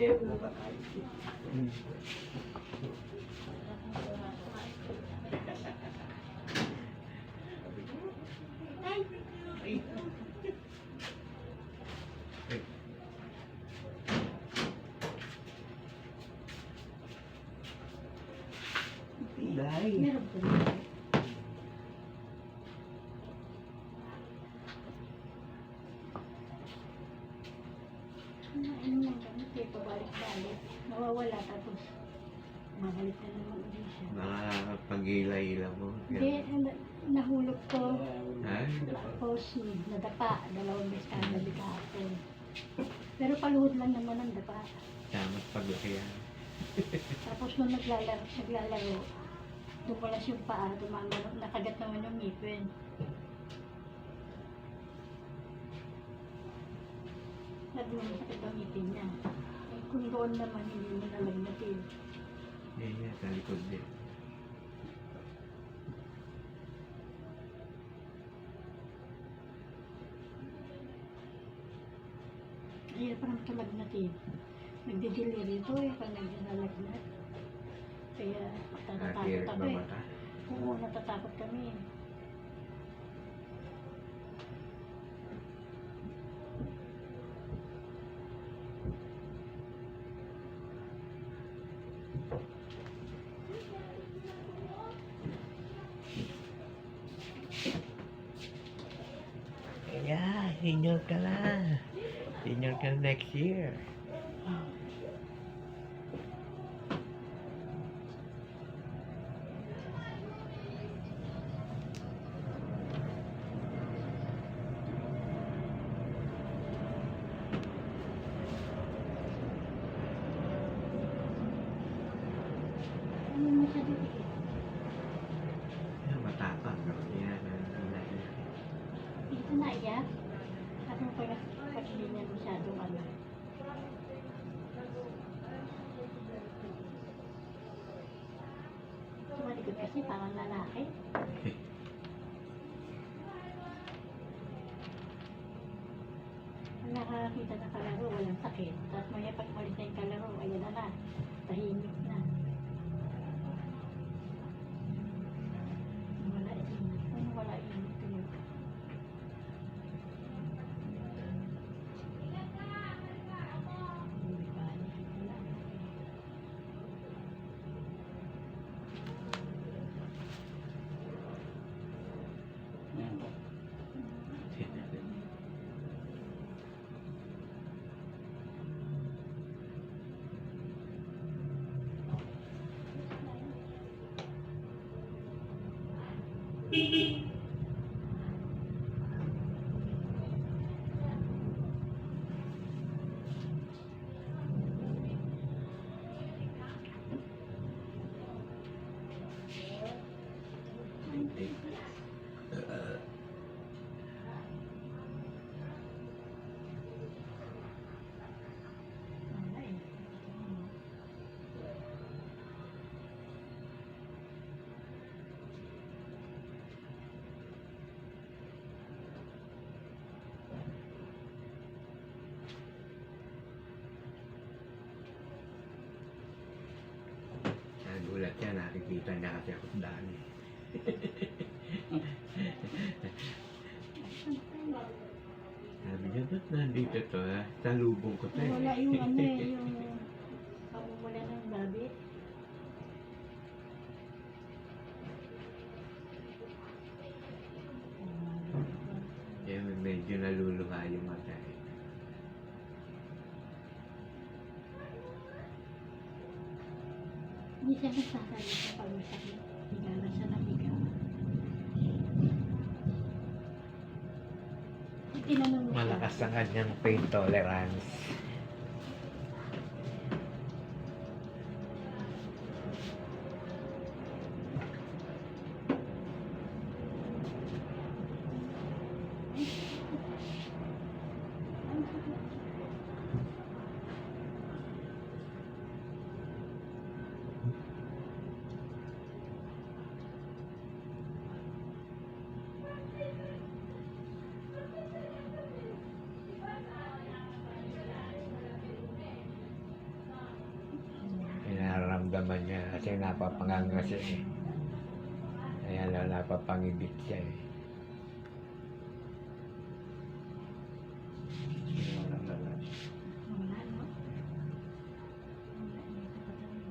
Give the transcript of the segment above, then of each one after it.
Meron po na. Ano lang kami, kaya pabalik-balik. Nawawala tapos mabalik na naman ulit siya. Nakakapag-ila-ila mo. Hindi, nahulog ko. Ha? Tapos nadapa, 2 beses ka nabigahapon. Pero paluhod lang naman ang dapa. Damat paglaki yan. Tapos nung naglalaro, dumulas yung paa, nakagat naman yung ngipin. Nagmamang sakit ang ngipin niya. Eh, kung doon naman, hindi mo nalagnatin. Yan, sa likod din. Ayun, parang talagnatin. Nagdi-delivery ito eh, pag nagdinalagnat. Kaya natatakot Natirik ba kami. mata? Oo, natatakot kami. Yeah, senior ka na. Senior ka next year. Ano mo siya dito? Yan, matapang. Yan, yan. Dito na iyak. Ano pag hindi niya masyadong ano. Tumalikod kasi parang lalaki. Ang nakakakita na kalaro, walang sakit. Tapos maya pag umalis na yung kalaro, ayan na, tahimik na. Wala init. Ano wala init yun? Hindi ba? Wala. Wala eh. Nagulat yan, nakikita niya kasi ako sa daan eh. Sabi niya, ba't nandito to ha? Salubong ko to eh. Wala yung ano eh, yung pamumula ng babi. Kaya medyo naluluha yung mata eh. Hindi siya nagsasalita pag masakit. Higa na siya ng higa. Tinanong mo siya. Malakas ang kanyang pain tolerance. nararamdaman niya kasi napapanganga siya eh. Kaya napapangibig siya eh. Wala, no? Wala, dito ka talaga.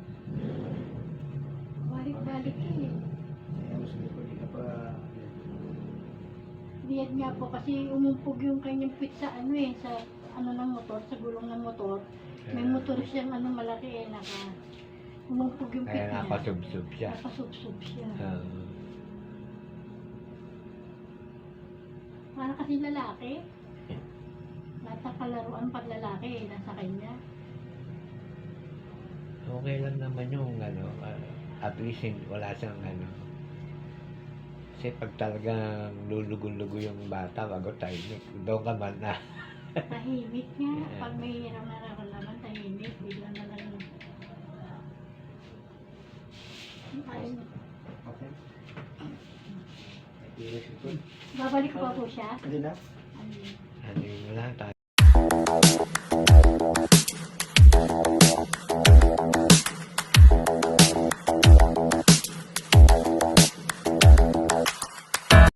Balik-balik eh. Biyad nga po kasi umumpog yung kanyang pit sa ano eh, sa ano ng motor, sa gulong ng motor. May motor siyang ano malaki eh, umumpog yung pit Kaya niya. napasubsob siya. Napasubsob siya. Ah, Para kasi lalaki. Lahat ng kalaruan pag lalaki eh, nasa kanya. okay lang naman yung ano, at least wala siyang ano. Kasi pag talagang lulugo-lugo yung bata, bago tahimik, doon ka man na. Tahimik nga. Pag may hirap na nararamdaman, tahimik. Bigla na lang. Ayun. Okay. Babalik pa po siya. Hindi na? Ayun. Ano yun lang,